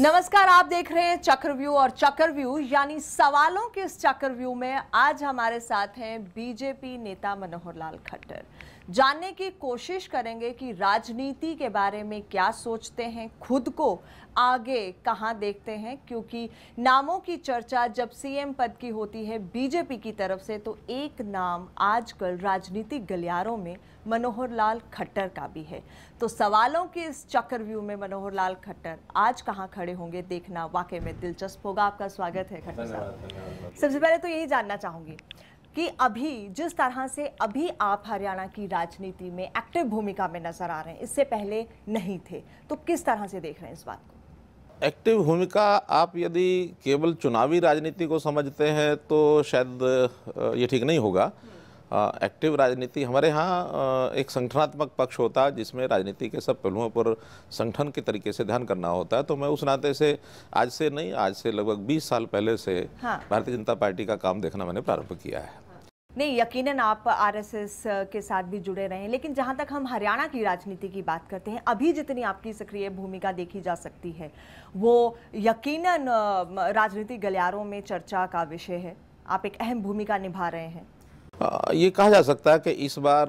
नमस्कार, आप देख रहे हैं चक्रव्यूह और चक्रव्यूह यानी सवालों के इस चक्रव्यूह में आज हमारे साथ हैं बीजेपी नेता मनोहर लाल खट्टर। जानने की कोशिश करेंगे कि राजनीति के बारे में क्या सोचते हैं, खुद को आगे कहां देखते हैं, क्योंकि नामों की चर्चा जब सीएम पद की होती है बीजेपी की तरफ से तो एक नाम आजकल राजनीतिक गलियारों में मनोहर लाल खट्टर का भी है। तो सवालों के इस चक्रव्यूह में मनोहर लाल खट्टर आज कहां खड़े होंगे देखना वाकई में दिलचस्प होगा। आपका स्वागत है खट्टर साहब। सबसे पहले तो यही जानना चाहूंगी कि अभी जिस तरह से अभी आप हरियाणा की राजनीति में एक्टिव भूमिका में नजर आ रहे हैं, इससे पहले नहीं थे, तो किस तरह से देख रहे हैं इस बात को? एक्टिव भूमिका आप यदि केवल चुनावी राजनीति को समझते हैं तो शायद ये ठीक नहीं होगा। एक्टिव राजनीति हमारे यहाँ एक संगठनात्मक पक्ष होता है जिसमें राजनीति के सब पहलुओं पर संगठन के तरीके से ध्यान करना होता है। तो मैं उस नाते से आज से नहीं, आज से लगभग 20 साल पहले से भारतीय जनता पार्टी का काम देखना मैंने प्रारंभ किया है। नहीं, यकीनन आप आरएसएस के साथ भी जुड़े रहे हैं, लेकिन जहां तक हम हरियाणा की राजनीति की बात करते हैं, अभी जितनी आपकी सक्रिय भूमिका देखी जा सकती है वो यकीनन राजनीतिक गलियारों में चर्चा का विषय है। आप एक अहम भूमिका निभा रहे हैं। ये कहा जा सकता है कि इस बार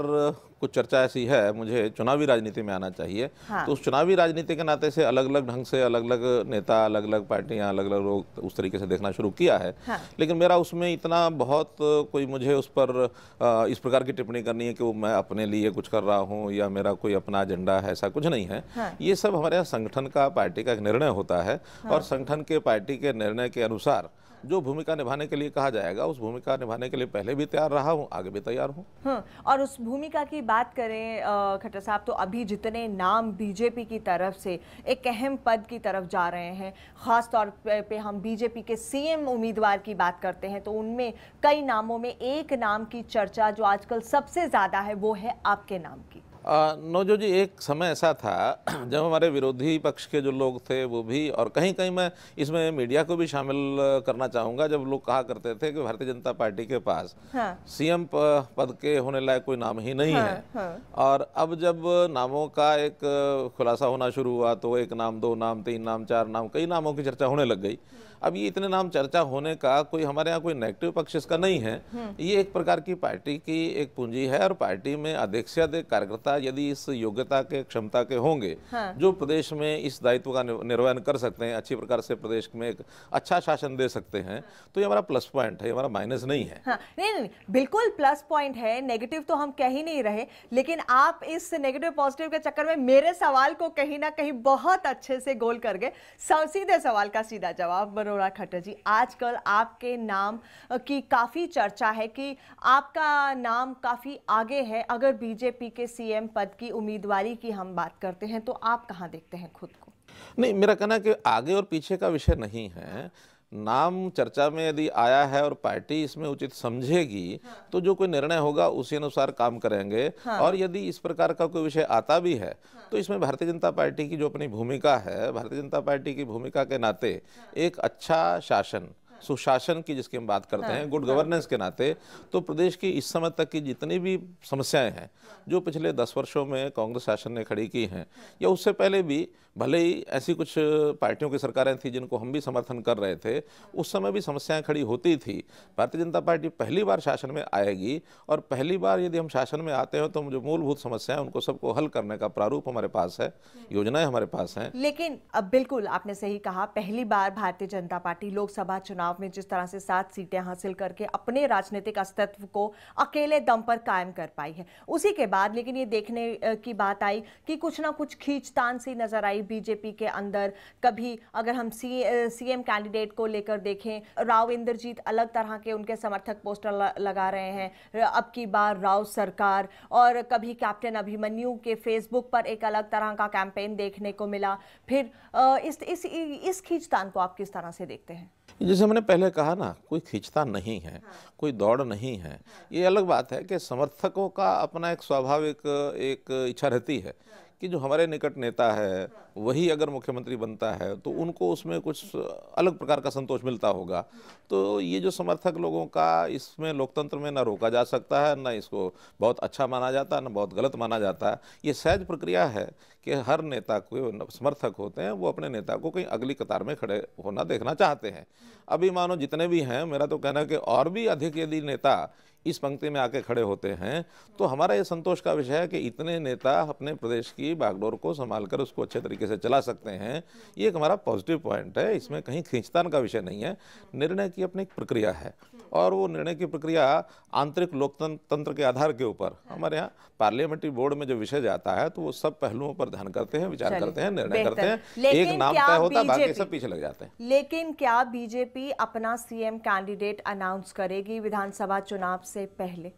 कुछ चर्चा ऐसी है, मुझे चुनावी राजनीति में आना चाहिए। तो उस चुनावी राजनीति के नाते से अलग अलग ढंग से अलग अलग नेता, अलग अलग पार्टियां, अलग अलग लोग उस तरीके से देखना शुरू किया है। लेकिन मेरा उसमें इतना बहुत कोई मुझे उस पर इस प्रकार की टिप्पणी करनी है कि वो मैं अपने लिए कुछ कर रहा हूँ या मेरा कोई अपना एजेंडा है, ऐसा कुछ नहीं है। ये सब हमारे यहाँ संगठन का, पार्टी का एक निर्णय होता है और संगठन के, पार्टी के निर्णय के अनुसार जो भूमिका निभाने के लिए कहा जाएगा उस भूमिका निभाने के लिए पहले भी तैयार रहा हूं, आगे भी तैयार हूं। और उस भूमिका की बात करें खट्टर साहब, तो अभी जितने नाम बीजेपी की तरफ से एक अहम पद की तरफ जा रहे हैं, खास तौर पे हम बीजेपी के सीएम उम्मीदवार की बात करते हैं तो उनमें कई नामों में एक नाम की चर्चा जो आजकल सबसे ज्यादा है वो है आपके नाम की। नौजो जी, एक समय ऐसा था जब हमारे विरोधी पक्ष के जो लोग थे वो भी, और कहीं कहीं मैं इसमें मीडिया को भी शामिल करना चाहूँगा, जब लोग कहा करते थे कि भारतीय जनता पार्टी के पास सीएम पद के होने लायक कोई नाम ही नहीं है। और अब जब नामों का एक खुलासा होना शुरू हुआ तो एक नाम, 2 नाम, 3 नाम, 4 नाम, कई नामों की चर्चा होने लग गई। अब ये इतने नाम चर्चा होने का कोई हमारे यहाँ कोई नेगेटिव पक्ष इसका नहीं है। ये एक प्रकार की पार्टी की एक पूंजी है और पार्टी में अधिक से अधिक कार्यकर्ता यदि इस योग्यता के, क्षमता के होंगे जो प्रदेश में इस दायित्व का निर्वहन कर सकते हैं, अच्छी प्रकार से प्रदेश में एक अच्छा शासन दे सकते हैं, तो ये हमारा प्लस पॉइंट है, हमारा माइनस नहीं है। नहीं, बिल्कुल प्लस पॉइंट है, नेगेटिव तो हम कह ही नहीं रहे, लेकिन आप इस नेगेटिव पॉजिटिव के चक्कर में मेरे सवाल को कहीं ना कहीं बहुत अच्छे से गोल कर गए। सीधे सवाल का सीधा जवाब मनोहर खट्टर जी, आजकल आपके नाम की काफी चर्चा है कि आपका नाम काफी आगे है। अगर बीजेपी के सीएम पद की उम्मीदवारी की हम बात करते हैं तो आप कहां देखते हैं खुद को? नहीं, मेरा कहना है कि आगे और पीछे का विषय नहीं है। नाम चर्चा में यदि आया है और पार्टी इसमें उचित समझेगी तो जो कोई निर्णय होगा उसी अनुसार काम करेंगे। और यदि इस प्रकार का कोई विषय आता भी है तो इसमें भारतीय जनता पार्टी की जो अपनी भूमिका है, भारतीय जनता पार्टी की भूमिका के नाते एक अच्छा शासन, सुशासन की जिसकी हम बात करते हैं, गुड गवर्नेंस के नाते, तो प्रदेश की इस समय तक की जितनी भी समस्याएं हैं जो पिछले 10 वर्षों में कांग्रेस शासन ने खड़ी की हैं या उससे पहले भी, भले ही ऐसी कुछ पार्टियों की सरकारें थी जिनको हम भी समर्थन कर रहे थे, उस समय भी समस्याएं खड़ी होती थी। भारतीय जनता पार्टी पहली बार शासन में आएगी और पहली बार यदि हम शासन में आते हैं तो जो मूलभूत समस्याएं उनको सबको हल करने का प्रारूप हमारे पास है, योजनाएं हमारे पास हैं। लेकिन अब बिल्कुल आपने सही कहा, पहली बार भारतीय जनता पार्टी लोकसभा चुनाव में जिस तरह से 7 सीटें हासिल करके अपने राजनीतिक अस्तित्व को अकेले दम पर कायम कर पाई है, उसी के बाद लेकिन ये देखने की बात आई कि कुछ ना कुछ खींचतान सी नजर आई बीजेपी के अंदर। कभी अगर हम सीएम कैंडिडेट को लेकर देखें, राव इंद्रजीत अलग तरह के उनके समर्थक पोस्टर लगा रहे हैं, अब की बार राव सरकार, और कभी कैप्टन अभिमन्यु के फेसबुक पर एक अलग तरह का कैंपेन देखने को मिला। फिर इस खींचतान को आप किस तरह से देखते हैं? जैसे मैंने पहले कहा ना, कोई खींचता नहीं है, कोई दौड़ नहीं है। ये अलग बात है कि समर्थकों का अपना एक स्वाभाविक एक इच्छा रहती है कि जो हमारे निकट नेता है वही अगर मुख्यमंत्री बनता है तो उनको उसमें कुछ अलग प्रकार का संतोष मिलता होगा। तो ये जो समर्थक लोगों का, इसमें लोकतंत्र में ना रोका जा सकता है, ना इसको बहुत अच्छा माना जाता है, ना बहुत गलत माना जाता है। ये सहज प्रक्रिया है कि हर नेता को समर्थक होते हैं, वो अपने नेता को कहीं अगली कतार में खड़े होना देखना चाहते हैं। अभी मानो जितने भी हैं, मेरा तो कहना है कि और भी अधिक यदि नेता इस पंक्ति में आके खड़े होते हैं तो हमारा ये संतोष का विषय है कि इतने नेता अपने प्रदेश की बागडोर को संभालकर उसको अच्छे तरीके से चला सकते हैं। ये एक हमारा पॉजिटिव पॉइंट है, इसमें कहीं खींचतान का विषय नहीं है। निर्णय की अपनी एक प्रक्रिया है और वो निर्णय की प्रक्रिया आंतरिक लोकतंत्र के आधार के ऊपर, हमारे यहाँ पार्लियामेंट्री बोर्ड में जो विषय जाता है तो वो सब पहलुओं पर ध्यान करते हैं, विचार करते हैं, निर्णय करते हैं। एक नाम तय होता है, बाकी सब पीछे लग जाते हैं। लेकिन क्या बीजेपी अपना सीएम कैंडिडेट अनाउंस करेगी विधानसभा चुनाव से पहले?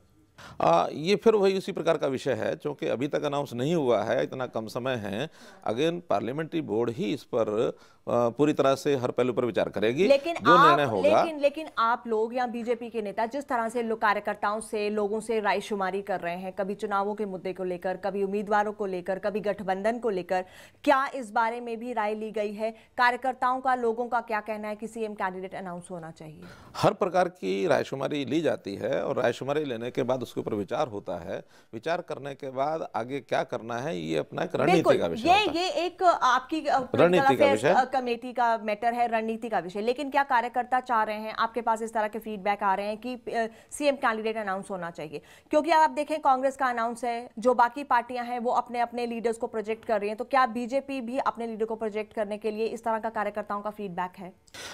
ये फिर वही उसी प्रकार का विषय है, क्योंकि अभी तक अनाउंस नहीं हुआ है, इतना कम समय है। अगेन पार्लियामेंट्री बोर्ड ही इस पर पूरी तरह से हर पहलू पर विचार करेगी, जो निर्णय होगा। लेकिन आप लोग या बीजेपी के नेता जिस तरह से कार्यकर्ताओं से, लोगों से रायशुमारी कर रहे हैं, कभी चुनावों के मुद्दे को लेकर, कभी उम्मीदवारों को लेकर, कभी गठबंधन को लेकर, क्या इस बारे में भी राय ली गई है? कार्यकर्ताओं का, लोगों का क्या कहना है कि सीएम कैंडिडेट अनाउंस होना चाहिए? हर प्रकार की रायशुमारी ली जाती है और रायशुमारी लेने के बाद उसके ऊपर विचार होता है। विचार करने के बाद आगे क्या करना है, ये अपना एक रणनीति का विषय होता है। ये एक आपकी रणनीति का विषय, कमेटी का मैटर है, रणनीति का विषय। लेकिन क्या कार्यकर्ता चाह रहे हैं, आपके पास इस तरह के फीडबैक आ रहे हैं कि सीएम कैंडिडेट अनाउंस होना चाहिए? क्योंकि आप देखें कांग्रेस का अनाउंस है, जो बाकी पार्टियां हैं वो अपने अपने लीडर्स को प्रोजेक्ट कर रही हैं, तो क्या बीजेपी भी अपने लीडर को प्रोजेक्ट करने के लिए इस तरह का कार्यकर्ताओं का फीडबैक है?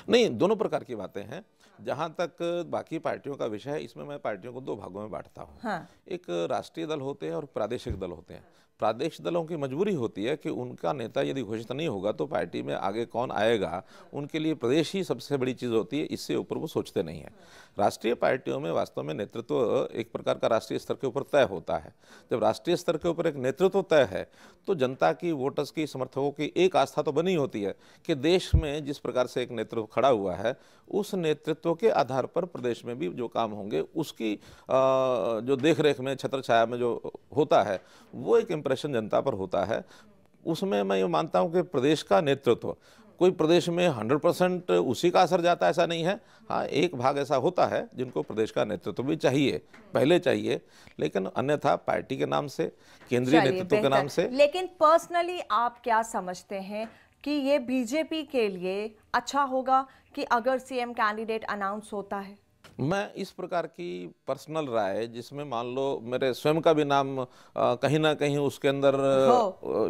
नहीं, दोनों प्रकार की बातें हैं। जहां तक बाकी पार्टियों का विषय है, इसमें मैं पार्टियों को दो भागों में बांटता हूं। हाँ। एक राष्ट्रीय दल होते हैं और प्रादेशिक दल होते हैं। प्रादेशिक दलों की मजबूरी होती है कि उनका नेता यदि घोषित नहीं होगा तो पार्टी में आगे कौन आएगा, उनके लिए प्रदेश ही सबसे बड़ी चीज़ होती है, इससे ऊपर वो सोचते नहीं हैं। राष्ट्रीय पार्टियों में वास्तव में नेतृत्व एक प्रकार का राष्ट्रीय स्तर के ऊपर तय होता है। जब राष्ट्रीय स्तर के ऊपर एक नेतृत्व तय है तो जनता की, वोटर्स की, समर्थकों की एक आस्था तो बनी होती है कि देश में जिस प्रकार से एक नेतृत्व खड़ा हुआ है, उस नेतृत्व के आधार पर प्रदेश में भी जो काम होंगे उसकी जो देखरेख में, छत्र छाया में जो होता है, वो एक इंप्रेशन जनता पर होता है। उसमें मैं ये मानता हूं कि प्रदेश का नेतृत्व, कोई प्रदेश में 100% उसी का असर जाता है ऐसा नहीं है। हाँ, एक भाग ऐसा होता है जिनको प्रदेश का नेतृत्व भी चाहिए, पहले चाहिए, लेकिन अन्यथा पार्टी के नाम से, केंद्रीय नेतृत्व के नाम से। लेकिन पर्सनली आप क्या समझते हैं कि ये बीजेपी के लिए अच्छा होगा कि अगर सीएम कैंडिडेट अनाउंस होता है? मैं इस प्रकार की पर्सनल राय, जिसमें मान लो मेरे स्वयं का भी नाम कहीं ना कहीं उसके अंदर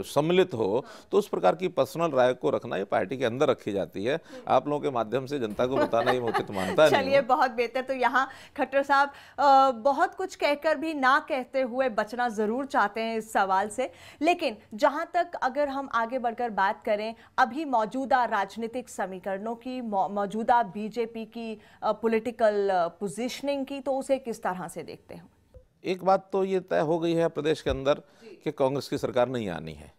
सम्मिलित हो, तो उस प्रकार की पर्सनल राय को रखना ये पार्टी के अंदर रखी जाती है। आप लोगों के माध्यम से जनता को बताना ये उचित मानता नहीं। चलिए, बहुत बेहतर। तो यहाँ खट्टर साहब बहुत कुछ कहकर भी ना कहते हुए बचना जरूर चाहते हैं इस सवाल से, लेकिन जहां तक अगर हम आगे बढ़कर बात करें अभी मौजूदा राजनीतिक समीकरणों की, मौजूदा बीजेपी की पॉलिटिकल पोजीशनिंग की, तो उसे किस तरह से देखते हो? एक बात तो ये तय हो गई है प्रदेश के अंदर कि कांग्रेस की सरकार नहीं आनी है।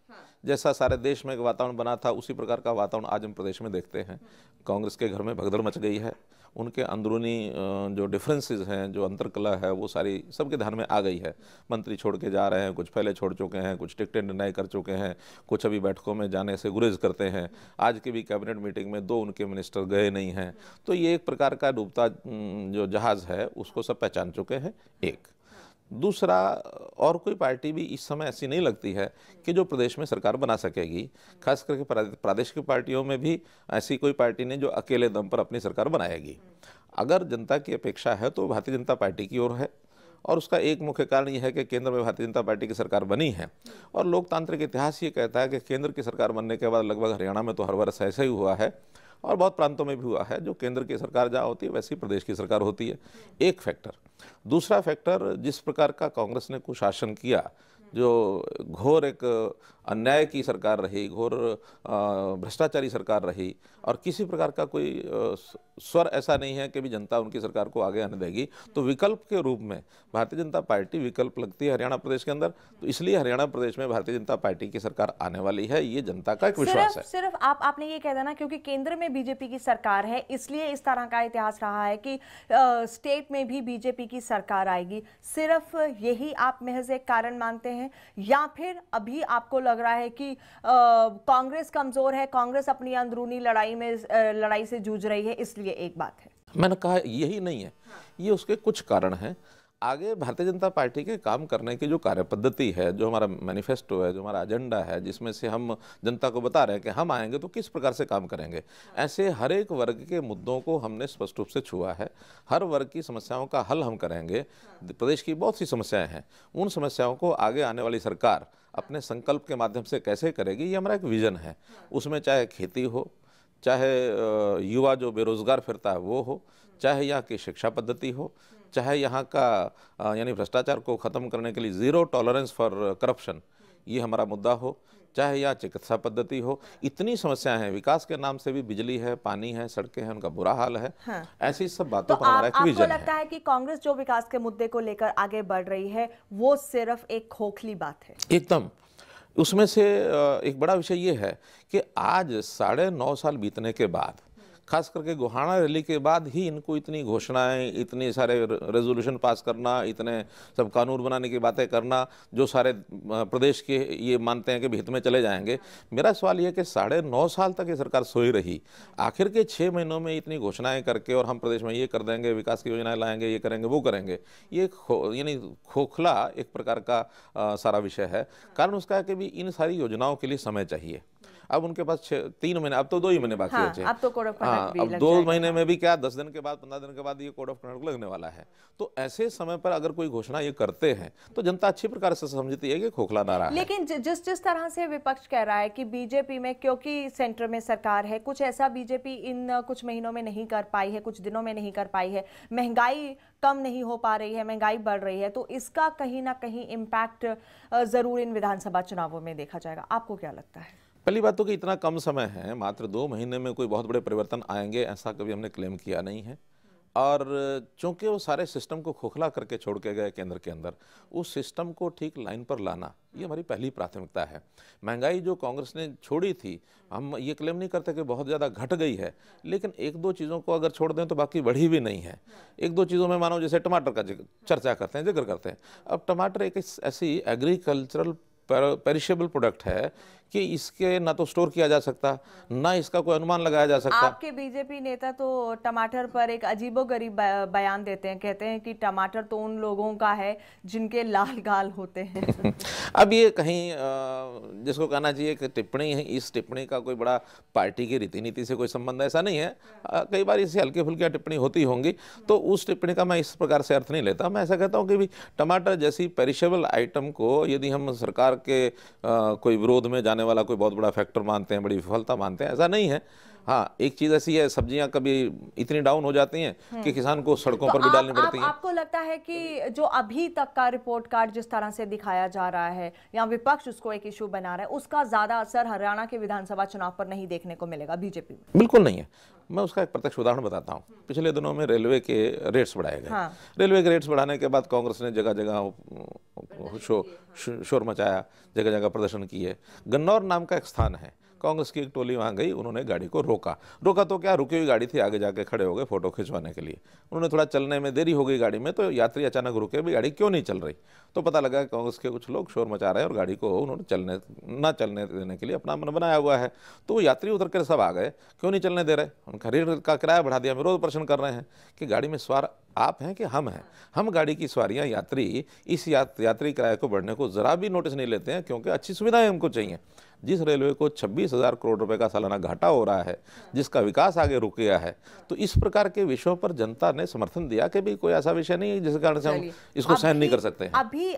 जैसा सारे देश में एक वातावरण बना था, उसी प्रकार का वातावरण आज हम प्रदेश में देखते हैं। कांग्रेस के घर में भगदड़ मच गई है, उनके अंदरूनी जो डिफरेंसेस हैं, जो अंतर्कलह है, वो सारी सबके ध्यान में आ गई है। मंत्री छोड़ के जा रहे हैं, कुछ पहले छोड़ चुके हैं, कुछ टिकटें डिनाई कर चुके हैं, कुछ अभी बैठकों में जाने से गुरेज करते हैं। आज की भी कैबिनेट मीटिंग में 2 उनके मिनिस्टर गए नहीं हैं। तो ये एक प्रकार का डूबता जो जहाज़ है उसको सब पहचान चुके हैं। एक दूसरा, और कोई पार्टी भी इस समय ऐसी नहीं लगती है कि जो प्रदेश में सरकार बना सकेगी। खास करके प्रादेशिक पार्टियों में भी ऐसी कोई पार्टी नहीं जो अकेले दम पर अपनी सरकार बनाएगी। अगर जनता की अपेक्षा है तो भारतीय जनता पार्टी की ओर है, और उसका एक मुख्य कारण यह है कि केंद्र में भारतीय जनता पार्टी की सरकार बनी है। और लोकतांत्रिक इतिहास ये कहता है कि केंद्र की सरकार बनने के बाद लगभग हरियाणा में तो हर वर्ष ऐसा ही हुआ है, और बहुत प्रांतों में भी हुआ है, जो केंद्र की सरकार जहाँ होती है वैसी प्रदेश की सरकार होती है। एक फैक्टर। दूसरा फैक्टर, जिस प्रकार का कांग्रेस ने कुशासन किया, जो घोर एक अन्याय की सरकार रही, घोर भ्रष्टाचारी सरकार रही, और किसी प्रकार का कोई स्वर ऐसा नहीं है कि भी जनता उनकी सरकार को आगे आने देगी। तो विकल्प के रूप में भारतीय जनता पार्टी विकल्प लगती है हरियाणा प्रदेश के अंदर। तो इसलिए हरियाणा प्रदेश में भारतीय जनता पार्टी की सरकार आने वाली है, ये जनता का एक विश्वास है। सिर्फ आपने ये कह देना क्योंकि केंद्र में बीजेपी की सरकार है, इसलिए इस तरह का इतिहास रहा है कि स्टेट में भी बीजेपी की सरकार आएगी। सिर्फ यही आप महज एक कारण मानते हैं, या फिर अभी आपको लग रहा है कि कांग्रेस कमजोर है, कांग्रेस अपनी अंदरूनी लड़ाई से जूझ रही है, इसलिए एक बात है? मैंने कहा यही नहीं है, ये उसके कुछ कारण हैं। आगे भारतीय जनता पार्टी के काम करने की जो कार्यपद्धति है, जो हमारा मैनिफेस्टो है, जो हमारा एजेंडा है, जिसमें से हम जनता को बता रहे हैं कि हम आएंगे तो किस प्रकार से काम करेंगे, ऐसे हर एक वर्ग के मुद्दों को हमने स्पष्ट रूप से छुआ है। हर वर्ग की समस्याओं का हल हम करेंगे। प्रदेश की बहुत सी समस्याएं हैं, उन समस्याओं को आगे आने वाली सरकार अपने संकल्प के माध्यम से कैसे करेगी, ये हमारा एक विजन है। उसमें चाहे खेती हो, चाहे युवा जो बेरोजगार फिरता है वो हो, चाहे यहाँ की शिक्षा पद्धति हो, चाहे यहाँ का यानी भ्रष्टाचार को ख़त्म करने के लिए ज़ीरो टॉलरेंस फॉर करप्शन, ये हमारा मुद्दा हो, चाहे यहाँ चिकित्सा पद्धति हो। इतनी समस्याएं हैं, विकास के नाम से भी बिजली है, पानी है, सड़कें हैं, उनका बुरा हाल है। हाँ। ऐसी सब बातों पर हमारा एक विजन है। आपको लगता है कि कांग्रेस जो विकास के मुद्दे को लेकर आगे बढ़ रही है वो सिर्फ एक खोखली बात है? एकदम। उसमें से एक बड़ा विषय ये है कि आज 9.5 साल बीतने के बाद, खास करके गोहाना रैली के बाद ही इनको इतनी घोषणाएं, इतने सारे रेजोल्यूशन पास करना, इतने सब कानून बनाने की बातें करना, जो सारे प्रदेश के ये मानते हैं कि हित में चले जाएंगे। मेरा सवाल ये कि 9.5 साल तक ये सरकार सोई रही, आखिर के 6 महीनों में इतनी घोषणाएं करके और हम प्रदेश में ये कर देंगे, विकास की योजनाएं लाएंगे, ये करेंगे, वो करेंगे, ये यानी खोखला एक प्रकार का सारा विषय है। कारण उसका है कि भी इन सारी योजनाओं के लिए समय चाहिए। अब उनके पास 3 महीने, अब तो 2 ही महीने बाकी बचे हैं। अब तो कोड ऑफ कंडक्ट भी अब 2 महीने में भी क्या, 10 दिन के बाद, 15 दिन के बाद ये कोड ऑफ कंडक्ट लगने वाला है। तो ऐसे समय पर अगर कोई घोषणा ये करते हैं तो जनता अच्छी प्रकार से समझती है कि खोखला नारा है। लेकिन जिस तरह से विपक्ष कह रहा है कि बीजेपी में, क्योंकि सेंटर में सरकार है, कुछ ऐसा बीजेपी इन कुछ महीनों में नहीं कर पाई है, कुछ दिनों में नहीं कर पाई है, महंगाई कम नहीं हो पा रही है, महंगाई बढ़ रही है, तो इसका कहीं ना कहीं इम्पैक्ट जरूर इन विधानसभा चुनावों में देखा जाएगा। आपको क्या लगता है? पहली बात तो कि इतना कम समय है, मात्र 2 महीने में कोई बहुत बड़े परिवर्तन आएंगे ऐसा कभी हमने क्लेम किया नहीं है। और चूंकि वो सारे सिस्टम को खोखला करके छोड़ के गए केंद्र के अंदर, उस सिस्टम को ठीक लाइन पर लाना ये हमारी पहली प्राथमिकता है। महंगाई जो कांग्रेस ने छोड़ी थी, हम ये क्लेम नहीं करते कि बहुत ज़्यादा घट गई है, लेकिन 1-2 चीज़ों को अगर छोड़ दें तो बाकी बढ़ी भी नहीं है। 1-2 चीज़ों में मानो जैसे टमाटर का चर्चा करते हैं, जिक्र करते हैं। अब टमाटर एक ऐसी एग्रीकल्चरल पेरिशेबल प्रोडक्ट है कि इसके ना तो स्टोर किया जा सकता, ना इसका कोई अनुमान लगाया जा सकता। आपके बीजेपी नेता तो टमाटर पर एक अजीबोगरीब बयान देते हैं, कहते हैं कि टमाटर तो उन लोगों का है जिनके लाल गाल होते हैं। अब ये कहीं जिसको कहना चाहिए कि टिप्पणी है, इस टिप्पणी का कोई बड़ा पार्टी की रीति नीति से कोई संबंध ऐसा नहीं है। कई बार इससे हल्की फुल्की टिप्पणी होती होंगी, तो उस टिप्पणी का मैं इस प्रकार से अर्थ नहीं लेता। मैं ऐसा कहता हूँ कि भी टमाटर जैसी पेरिशेबल आइटम को यदि हम सरकार के कोई विरोध में जाने वाला कोई बहुत बड़ा फैक्टर मानते हैं, बड़ी विफलता मानते हैं, ऐसा नहीं है। हाँ, एक चीज ऐसी है, सब्जियां कभी इतनी डाउन हो जाती हैं कि किसान को सड़कों पर भी डालनी पड़ती हैं। आपको लगता है कि जो अभी तक का रिपोर्ट कार्ड जिस तरह से दिखाया जा रहा है या विपक्ष उसको एक इशू बना रहा है, उसका ज्यादा असर हरियाणा के विधानसभा चुनाव पर नहीं देखने को मिलेगा बीजेपी में? बिल्कुल नहीं है। मैं उसका एक प्रत्यक्ष उदाहरण बताता हूँ। पिछले दिनों में रेलवे के रेट्स बढ़ाए गए। हाँ। रेलवे के रेट्स बढ़ाने के बाद कांग्रेस ने जगह जगह शोर मचाया, जगह जगह प्रदर्शन किए। गन्नौर नाम का एक स्थान है, कांग्रेस की एक टोली वहाँ गई, उन्होंने गाड़ी को रोका तो क्या, रुकी हुई गाड़ी थी, आगे जाके खड़े हो गए फोटो खिंचवाने के लिए। उन्होंने थोड़ा चलने में देरी हो गई गाड़ी में, तो यात्री अचानक रुके, भी गाड़ी क्यों नहीं चल रही। तो पता लगा कांग्रेस के कुछ लोग शोर मचा रहे हैं और गाड़ी को उन्होंने ना चलने देने के लिए अपना मन बनाया हुआ है। तो वो यात्री उतर कर सब आ गए, क्यों नहीं चलने दे रहे, उनका रेल का किराया बढ़ा दिया। विरोध प्रदर्शन कर रहे हैं कि गाड़ी में सवार आप हैं कि हम हैं, हम गाड़ी की सवारियां, यात्री इस यात्री किराए को बढ़ने को जरा भी नोटिस नहीं लेते हैं, क्योंकि अच्छी सुविधाएं हमको चाहिए। जिस रेलवे को 26,000 करोड़ रुपए का सालाना घाटा हो रहा है, जिसका विकास आगे रुक गया है, तो इस प्रकार के विषयों पर जनता ने समर्थन दिया कि भी कोई ऐसा विषय नहीं है जिस कारण से हम इसको सहन नहीं कर सकते हैं।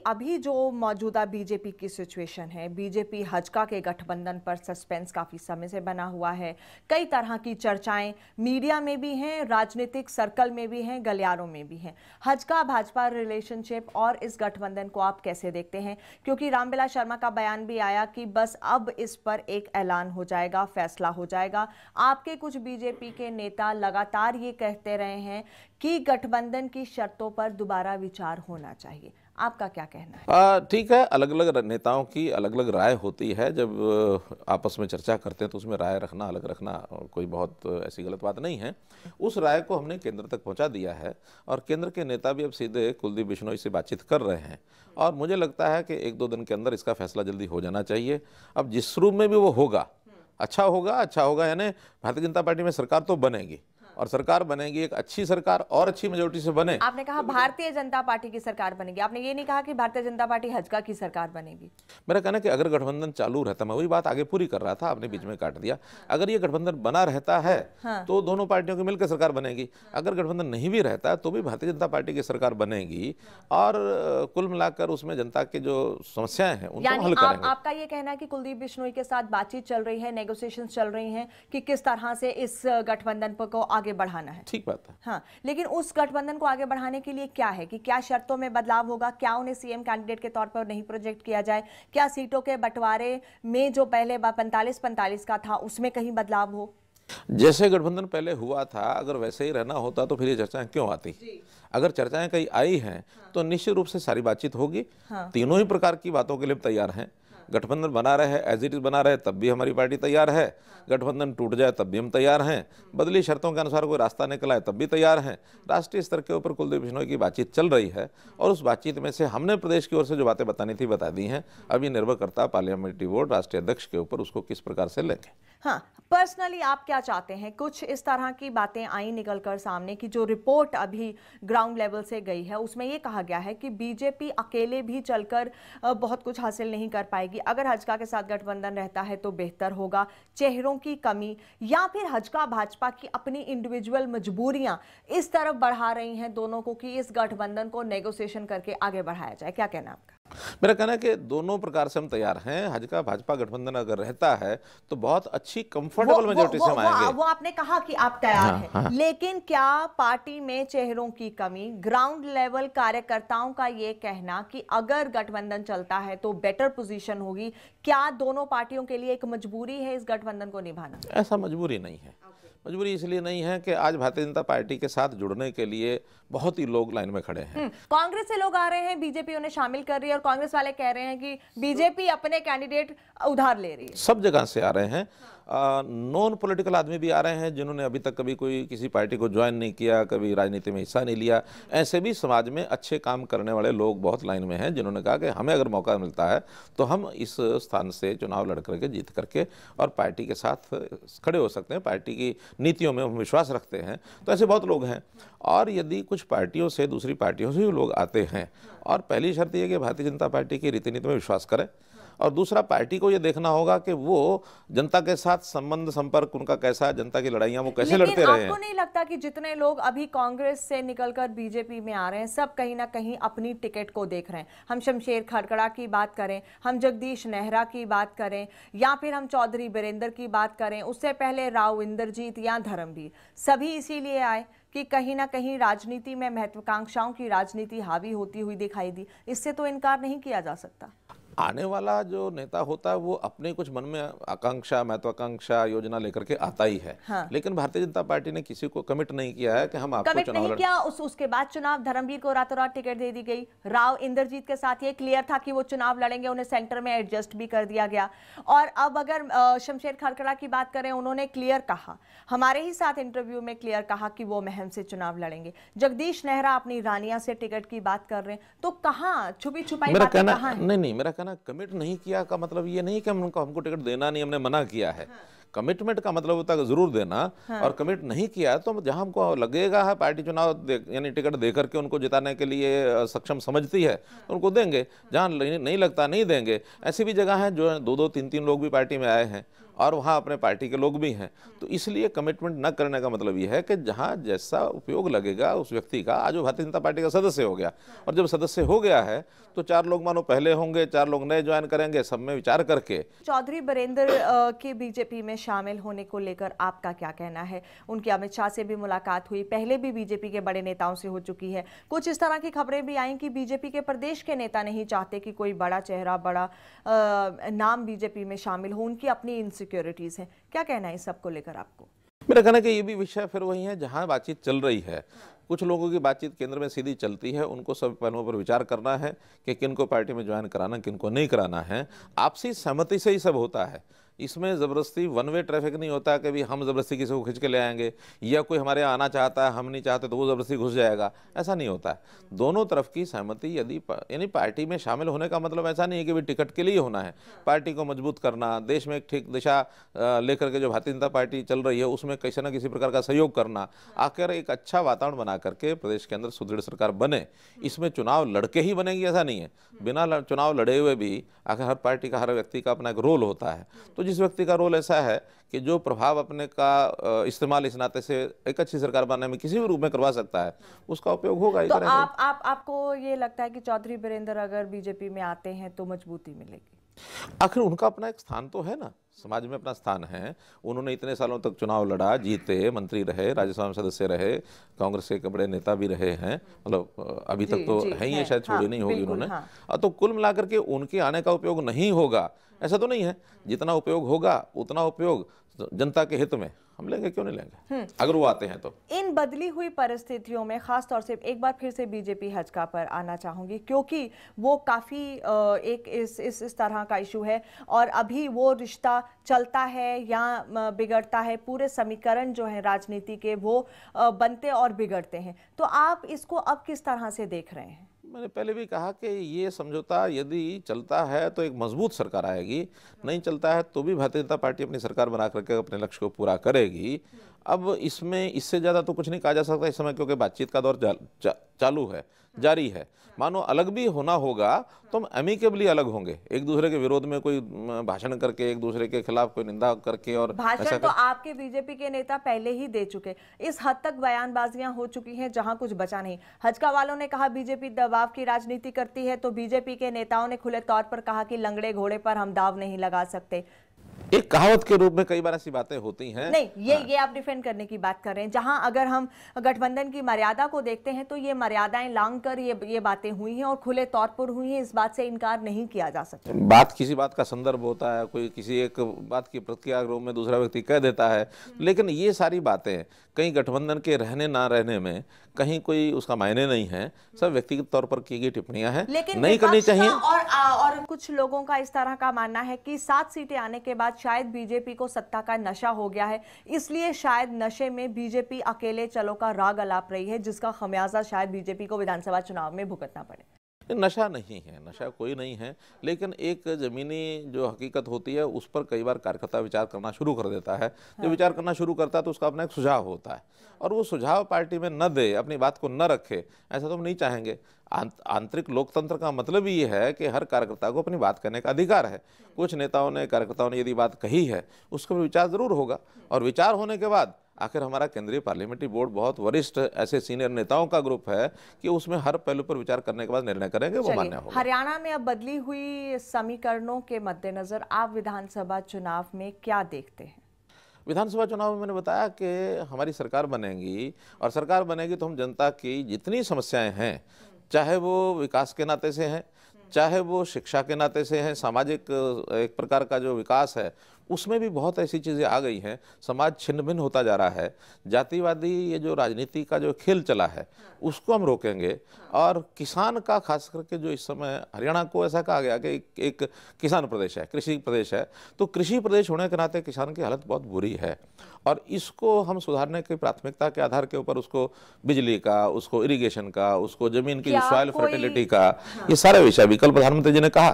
अभी जो मौजूदा बीजेपी की सिचुएशन है, बीजेपी हजका के गठबंधन पर सस्पेंस काफी समय से बना हुआ है। कई तरह की चर्चाएं मीडिया में भी हैं, राजनीतिक सर्कल में भी हैं, गलियारों में भी हैं। हजका भाजपा रिलेशनशिप और इस गठबंधन को आप कैसे देखते हैं? क्योंकि रामविलास शर्मा का बयान भी आया कि बस अब इस पर एक ऐलान हो जाएगा, फैसला हो जाएगा। आपके कुछ बीजेपी के नेता लगातार ये कहते रहे हैं कि गठबंधन की शर्तों पर दोबारा विचार होना चाहिए। आपका क्या कहना है? ठीक है, अलग अलग नेताओं की अलग अलग राय होती है। जब आपस में चर्चा करते हैं तो उसमें राय रखना, अलग रखना कोई बहुत ऐसी गलत बात नहीं है। उस राय को हमने केंद्र तक पहुंचा दिया है और केंद्र के नेता भी अब सीधे कुलदीप बिश्नोई से बातचीत कर रहे हैं और मुझे लगता है कि 1-2 दिन के अंदर इसका फैसला जल्दी हो जाना चाहिए। अब जिस रूप में भी वो होगा, अच्छा होगा, यानी भारतीय जनता पार्टी में सरकार तो बनेगी और सरकार बनेगी, एक अच्छी सरकार और अच्छी मेजोरिटी से बने। आपने कहा भारतीय जनता पार्टी की सरकार बनेगी, आपने ये नहीं कहा कि भारतीय जनता पार्टी हजका की सरकार बनेगी। मेरा कहना है कि अगर गठबंधन चालू रहता, मैं वही बात आगे पूरी कर रहा था, आपने बीच में काट दिया। अगर ये गठबंधन बना रहता है तो दोनों पार्टियों की मिलकर सरकार बनेगी। अगर गठबंधन नहीं भी रहता तो भी भारतीय जनता पार्टी की सरकार बनेगी और कुल मिलाकर उसमें जनता की जो समस्याएं हैं उनको हल करेंगे। आपका ये कहना है कि कुलदीप बिश्नोई के साथ बातचीत चल रही है, नेगोशिएशन चल रही हैं कि किस तरह से इस गठबंधन को आगे बढ़ाना है। ठीक बात है। हाँ, लेकिन उस गठबंधन को आगे बढ़ाने के लिए क्या है कि क्या शर्तों में बदलाव होगा? क्या उन्हें सीएम कैंडिडेट के तौर पर नहीं प्रोजेक्ट किया जाए? क्या सीटों के बंटवारे में जो पहले 45-45 का था उसमें कहीं बदलाव हो? जैसे गठबंधन पहले हुआ था, अगर वैसे ही रहना होता तो फिर ये चर्चाएं क्यों आती? अगर चर्चाएं कहीं आई हैं तो निश्चित रूप से सारी बातचीत होगी। तीनों ही प्रकार की बातों के लिए तैयार हैं। गठबंधन बना रहे, एज इट इज बना रहे, तब भी हमारी पार्टी तैयार है। गठबंधन टूट जाए तब भी हम तैयार हैं। बदली शर्तों के अनुसार कोई रास्ता निकला है तब भी तैयार हैं। राष्ट्रीय स्तर के ऊपर कुलदीप बिश्नोई की बातचीत चल रही है और उस बातचीत में से हमने प्रदेश की ओर से जो बातें बतानी थी बता दी हैं। अब ये निर्भर करता है पार्लियामेंट्री वोट राष्ट्रीय अध्यक्ष के ऊपर, उसको किस प्रकार से लेंगे। हाँ, पर्सनली आप क्या चाहते हैं? कुछ इस तरह की बातें आई निकलकर सामने की जो रिपोर्ट अभी ग्राउंड लेवल से गई है उसमें ये कहा गया है कि बीजेपी अकेले भी चलकर बहुत कुछ हासिल नहीं कर पाएगी। अगर हजका के साथ गठबंधन रहता है तो बेहतर होगा। चेहरों की कमी या फिर हजका भाजपा की अपनी इंडिविजुअल मजबूरियां इस तरफ बढ़ा रही हैं दोनों को कि इस गठबंधन को नेगोशिएशन करके आगे बढ़ाया जाए। क्या कहना है आपका? मेरा कहना है कि दोनों प्रकार से हम तैयार हैं। हजका भाजपा गठबंधन अगर रहता है तो बहुत अच्छी कंफर्टेबल मेजोरिटी से हम आएंगे। वो आपने कहा कि आप तैयार हैं। लेकिन क्या पार्टी में चेहरों की कमी, ग्राउंड लेवल कार्यकर्ताओं का ये कहना कि अगर गठबंधन चलता है तो बेटर पोजीशन होगी, क्या दोनों पार्टियों के लिए एक मजबूरी है इस गठबंधन को निभाना? ऐसा मजबूरी नहीं है। मजबूरी इसलिए नहीं है कि आज भारतीय जनता पार्टी के साथ जुड़ने के लिए बहुत ही लोग लाइन में खड़े हैं। कांग्रेस से लोग आ रहे हैं, बीजेपी उन्हें शामिल कर रही है और कांग्रेस वाले कह रहे हैं कि बीजेपी अपने कैंडिडेट उधार ले रही है। सब जगह से आ रहे हैं। नॉन पॉलिटिकल आदमी भी आ रहे हैं जिन्होंने अभी तक कभी कोई किसी पार्टी को ज्वाइन नहीं किया, कभी राजनीति में हिस्सा नहीं लिया। ऐसे भी समाज में अच्छे काम करने वाले लोग बहुत लाइन में हैं जिन्होंने कहा कि हमें अगर मौका मिलता है तो हम इस स्थान से चुनाव लड़ करके जीत करके और पार्टी के साथ खड़े हो सकते हैं। पार्टी की नीतियों में हम विश्वास रखते हैं। तो ऐसे बहुत लोग हैं। और यदि कुछ पार्टियों से, दूसरी पार्टियों से भी लोग आते हैं और पहली शर्त यह कि भारतीय जनता पार्टी की रीति नीति में विश्वास करें और दूसरा पार्टी को ये देखना होगा कि वो जनता के साथ संबंध संपर्क उनका कैसा है, जनता की लड़ाइयां वो कैसे लड़ते रहे हैं। आपको नहीं लगता कि जितने लोग अभी कांग्रेस से निकलकर बीजेपी में आ रहे हैं सब कहीं ना कहीं अपनी टिकट को देख रहे हैं? हम शमशेर खड़गड़ा की बात करें, हम जगदीश नेहरा की बात करें या फिर हम चौधरी बीरेंद्र की बात करें, उससे पहले राव इंद्रजीत या धर्मवीर, सभी इसीलिए आए कि कहीं ना कहीं राजनीति में महत्वाकांक्षाओं की राजनीति हावी होती हुई दिखाई दी। इससे तो इनकार नहीं किया जा सकता। आने वाला जो नेता होता है वो अपने कुछ मन में आकांक्षा, महत्वाकांक्षा, योजना लेकर के आता ही है। हाँ। लेकिन भारतीय जनता पार्टी ने किसी को कमिट नहीं किया है कि हम आपको कमिट नहीं किया। उसके बाद चुनाव धर्मवीर को रातों रात टिकट दे दी गई। राव इंद्रजीत के साथ ये क्लियर था कि वो चुनाव लड़ेंगे, उन्हें सेंटर में एडजस्ट भी कर दिया गया। और अब अगर शमशेर खड़गड़ा की बात करें, उन्होंने क्लियर कहा, हमारे ही साथ इंटरव्यू में क्लियर कहा कि वो महम से चुनाव लड़ेंगे। जगदीश नेहरा अपनी रानिया से टिकट की बात कर रहे हैं, तो कहां छुपी छुपाई बातें कहां है? नहीं, मेरा कहना कमिट नहीं किया का मतलब ये नहीं कि हमको टिकट देना नहीं, हमने मना किया है। कमिटमेंट का मतलब होता है जरूर देना। और कमिट नहीं किया तो जहां हमको लगेगा है पार्टी चुनाव यानी टिकट देकर के उनको जिताने के लिए सक्षम समझती है तो उनको देंगे। जहां नहीं लगता नहीं देंगे। ऐसी भी जगह है जो 2-2, 3-3 लोग भी पार्टी में आए हैं और वहाँ अपने पार्टी के लोग भी हैं। तो इसलिए कमिटमेंट न करने का मतलब ये है कि जहाँ जैसा उपयोग लगेगा उस व्यक्ति का। आज वो भारतीय जनता पार्टी का सदस्य हो गया और जब सदस्य हो गया है तो 4 लोग मानो पहले होंगे, 4 लोग नए ज्वाइन करेंगे, सब में विचार करके। चौधरी बीरेंद्र के बीजेपी में शामिल होने को लेकर आपका क्या कहना है? उनकी अमित शाह से भी मुलाकात हुई, पहले भी बीजेपी के बड़े नेताओं से हो चुकी है। कुछ इस तरह की खबरें भी आई कि बीजेपी के प्रदेश के नेता नहीं चाहते कि कोई बड़ा चेहरा, बड़ा नाम बीजेपी में शामिल हो, उनकी अपनी इनसिक्योरिटीज हैं। क्या कहना है इस सब को लेकर आपको? मेरा कहना है कि ये भी विषय फिर वही है जहां बातचीत चल रही है। कुछ लोगों की बातचीत केंद्र में सीधी चलती है, उनको सब पहलुओं पर विचार करना है कि किन को पार्टी में ज्वाइन कराना, किन को नहीं कराना है। आपसी सहमति से ही सब होता है। इसमें ज़बरदस्ती वन वे ट्रैफिक नहीं होता कि भी हम ज़बरदस्ती किसी को खींच के ले आएंगे, या कोई हमारे यहाँ आना चाहता है, हम नहीं चाहते तो वो ज़बरदस्ती घुस जाएगा, ऐसा नहीं होता है। दोनों तरफ की सहमति यदि यानी पार्टी में शामिल होने का मतलब ऐसा नहीं है कि भी टिकट के लिए होना है। पार्टी को मजबूत करना, देश में एक ठीक दिशा लेकर के जो भारतीय जनता पार्टी चल रही है उसमें किसी न किसी प्रकार का सहयोग करना, आकर एक अच्छा वातावरण बना करके प्रदेश के अंदर सुदृढ़ सरकार बने। इसमें चुनाव लड़के ही बनेगी ऐसा नहीं है, बिना चुनाव लड़े हुए भी आखिर हर पार्टी का, हर व्यक्ति का अपना एक रोल होता है। तो जिस व्यक्ति का रोल ऐसा है कि जो प्रभाव अपने का इस्तेमाल इस नाते से एक अच्छी सरकार बनाने में किसी भी रूप में करवा सकता है, उसका उपयोग होगा ही तो करेंगे। आपको ये लगता है कि चौधरी बीरेंद्र अगर बीजेपी में आते हैं तो मजबूती मिलेगी? आखिर उनका अपना एक स्थान तो है ना, समाज में अपना स्थान है। उन्होंने इतने सालों तक चुनाव लड़ा, जीते, मंत्री रहे, राज्यसभा में सदस्य रहे, कांग्रेस के बड़े नेता भी रहे हैं, मतलब अभी तक तो है ही है, शायद छोड़ी नहीं होगी उन्होंने। तो कुल मिलाकर के उनके आने का उपयोग नहीं होगा ऐसा तो नहीं है। जितना उपयोग होगा उतना उपयोग जनता के हित में हम लेंगे, क्यों नहीं लेंगे, अगर वो आते हैं तो। इन बदली हुई परिस्थितियों में खास तौर से एक बार फिर से बीजेपी हजका पर आना चाहूंगी, क्योंकि वो काफी एक इस तरह का इशू है और अभी वो रिश्ता चलता है या बिगड़ता है, पूरे समीकरण जो है राजनीति के वो बनते और बिगड़ते हैं। तो आप इसको अब किस तरह से देख रहे हैं? मैंने पहले भी कहा कि ये समझौता यदि चलता है तो एक मजबूत सरकार आएगी, नहीं चलता है तो भी भारतीय जनता पार्टी अपनी सरकार बना करके अपने लक्ष्य को पूरा करेगी। अब इसमें इससे ज़्यादा तो कुछ नहीं कहा जा सकता इस समय, क्योंकि बातचीत का दौर चालू है, जारी है। मानो अलग भी होना होगा तो हम एमिकेबली अलग होंगे, एक दूसरे के विरोध में कोई भाषण करके, एक दूसरे के खिलाफ कोई निंदा करके। और भाषण तो आपके बीजेपी के नेता पहले ही दे चुके, इस हद तक बयानबाजियां हो चुकी हैं जहां कुछ बचा नहीं। हजका वालों ने कहा बीजेपी दबाव की राजनीति करती है, तो बीजेपी के नेताओं ने खुले तौर पर कहा कि लंगड़े घोड़े पर हम दाव नहीं लगा सकते। एक कहावत के रूप में कई बार ऐसी बातें होती हैं। नहीं, ये आप डिफेंड करने की बात कर रहे हैं, जहां अगर हम गठबंधन की मर्यादा को देखते हैं तो ये मर्यादाएं लांघ कर ये बातें हुई हैं और खुले तौर पर हुई हैं, इस बात से इनकार नहीं किया जा सकता। बात किसी बात का संदर्भ होता है, कोई किसी एक बात की प्रतिक्रिया के रूप में दूसरा व्यक्ति कह देता है, लेकिन ये सारी बातें कहीं गठबंधन के रहने ना रहने में कहीं कोई उसका मायने नहीं है, सब व्यक्तिगत तौर पर की गई टिप्पणियां हैं, नहीं करनी चाहिए। और कुछ लोगों का इस तरह का मानना है कि 7 सीटें आने के बाद शायद बीजेपी को सत्ता का नशा हो गया है, इसलिए शायद नशे में बीजेपी अकेले चलो का राग अलाप रही है, जिसका खमियाजा शायद बीजेपी को विधानसभा चुनाव में भुगतना पड़े। नशा नहीं है, नशा कोई नहीं है, लेकिन एक जमीनी जो हकीकत होती है उस पर कई बार कार्यकर्ता विचार करना शुरू कर देता है। जब विचार करना शुरू करता है तो उसका अपना एक सुझाव होता है, और वो सुझाव पार्टी में न दे, अपनी बात को न रखे, ऐसा तो हम नहीं चाहेंगे। आंतरिक लोकतंत्र का मतलब ये है कि हर कार्यकर्ता को अपनी बात करने का अधिकार है। कुछ नेताओं ने, कार्यकर्ताओं ने यदि बात कही है उसके पर विचार जरूर होगा, और विचार होने के बाद आखिर हमारा केंद्रीय पार्लियामेंट्री बोर्ड बहुत वरिष्ठ ऐसे सीनियर नेताओं का ग्रुप है कि उसमें हर पहलू पर विचार करने के बाद निर्णय करेंगे, वो मान्य होगा। हरियाणा में अब बदली हुई समीकरणों के मद्देनजर आप विधानसभा चुनाव में क्या देखते हैं? विधानसभा चुनाव में मैंने बताया कि हमारी सरकार बनेगी, और सरकार बनेगी तो हम जनता की जितनी समस्याएं हैं, चाहे वो विकास के नाते से हैं, चाहे वो शिक्षा के नाते से हैं, सामाजिक एक प्रकार का जो विकास है उसमें भी बहुत ऐसी चीज़ें आ गई हैं। समाज छिन्न भिन्न होता जा रहा है, जातिवादी ये जो राजनीति का जो खेल चला है उसको हम रोकेंगे। और किसान का खास करके जो इस समय हरियाणा को ऐसा कहा गया कि एक किसान प्रदेश है, कृषि प्रदेश है, तो कृषि प्रदेश होने के नाते किसान की हालत बहुत बुरी है, और इसको हम सुधारने की प्राथमिकता के आधार के ऊपर उसको बिजली का, उसको इरिगेशन का, उसको जमीन की सॉइल फर्टिलिटी का, ये सारे विषय भी कल प्रधानमंत्री जी ने कहा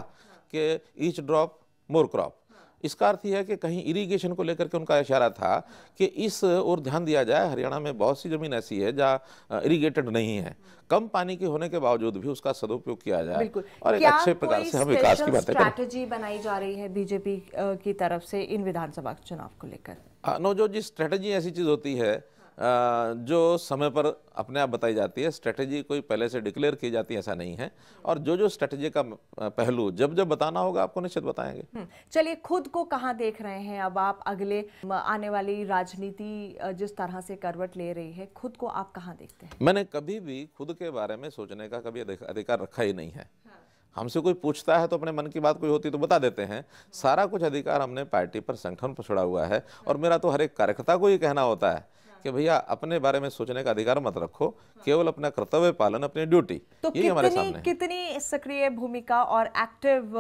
कि ईच ड्रॉप मोर क्रॉप। इसका अर्थ यह है कि कहीं इरिगेशन को लेकर के उनका इशारा था कि इस ओर ध्यान दिया जाए। हरियाणा में बहुत सी जमीन ऐसी है जहाँ इरिगेटेड नहीं है, कम पानी के होने के बावजूद भी उसका सदुपयोग किया जाए और एक अच्छे प्रकार से हम विकास की बातें करें। स्ट्रैटेजी बनाई जा रही है बीजेपी की तरफ से इन विधानसभा चुनाव को लेकर? जो जी स्ट्रैटेजी ऐसी चीज होती है जो समय पर अपने आप बताई जाती है। स्ट्रैटेजी कोई पहले से डिक्लेयर की जाती है ऐसा नहीं है, और जो स्ट्रैटेजी का पहलू जब जब बताना होगा आपको निश्चित बताएंगे। चलिए, खुद को कहाँ देख रहे हैं अब आप? अगले आने वाली राजनीति जिस तरह से करवट ले रही है, खुद को आप कहाँ देखते हैं? मैंने कभी भी खुद के बारे में सोचने का कभी अधिकार रखा ही नहीं है। हमसे कोई पूछता है तो अपने मन की बात कोई होती तो बता देते हैं। सारा कुछ अधिकार हमने पार्टी पर, संगठन पर छोड़ा हुआ है, और मेरा तो हर एक कार्यकर्ता को ये कहना होता है कि भैया अपने बारे में सोचने का अधिकार मत रखो, केवल अपना कर्तव्य पालन, अपनी ड्यूटी, तो यही हमारे सामने है। कितनी सक्रिय भूमिका और एक्टिव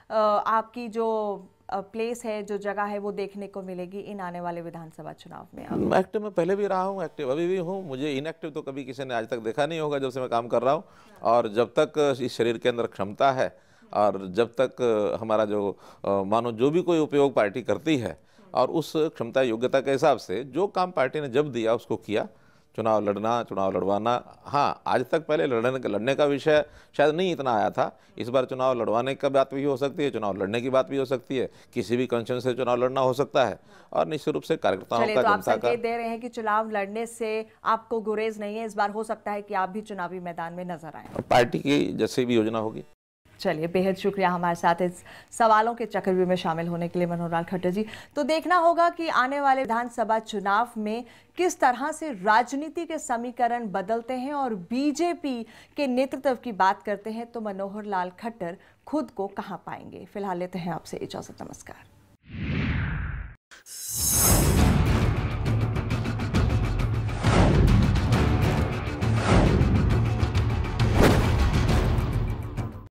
आपकी जो प्लेस है, जो जगह है, वो देखने को मिलेगी इन आने वाले विधानसभा चुनाव में? एक्टिव में पहले भी रहा हूँ, एक्टिव अभी भी हूँ। मुझे इनएक्टिव तो कभी किसी ने आज तक देखा नहीं होगा जब से मैं काम कर रहा हूँ। और जब तक इस शरीर के अंदर क्षमता है और जब तक हमारा जो मानो जो भी कोई उपयोग पार्टी करती है और उस क्षमता योग्यता के हिसाब से जो काम पार्टी ने जब दिया उसको किया। चुनाव लड़ना, चुनाव लड़वाना, हाँ आज तक पहले लड़ने का विषय शायद नहीं इतना आया था। इस बार चुनाव लड़वाने का बात भी हो सकती है, चुनाव लड़ने की बात भी हो सकती है, किसी भी कंशन से चुनाव लड़ना हो सकता है। और निश्चित रूप से कार्यकर्ताओं का, तो आप जनता का। संकेत दे रहे हैं कि चुनाव लड़ने से आपको गुरेज नहीं है, इस बार हो सकता है कि आप भी चुनावी मैदान में नजर आए। पार्टी की जैसे भी योजना होगी। चलिए, बेहद शुक्रिया हमारे साथ इस सवालों के चक्रव्यूह में शामिल होने के लिए मनोहर लाल खट्टर जी। तो देखना होगा कि आने वाले विधानसभा चुनाव में किस तरह से राजनीति के समीकरण बदलते हैं और बीजेपी के नेतृत्व की बात करते हैं तो मनोहर लाल खट्टर खुद को कहां पाएंगे। फिलहाल लेते हैं आपसे इजाजत, नमस्कार।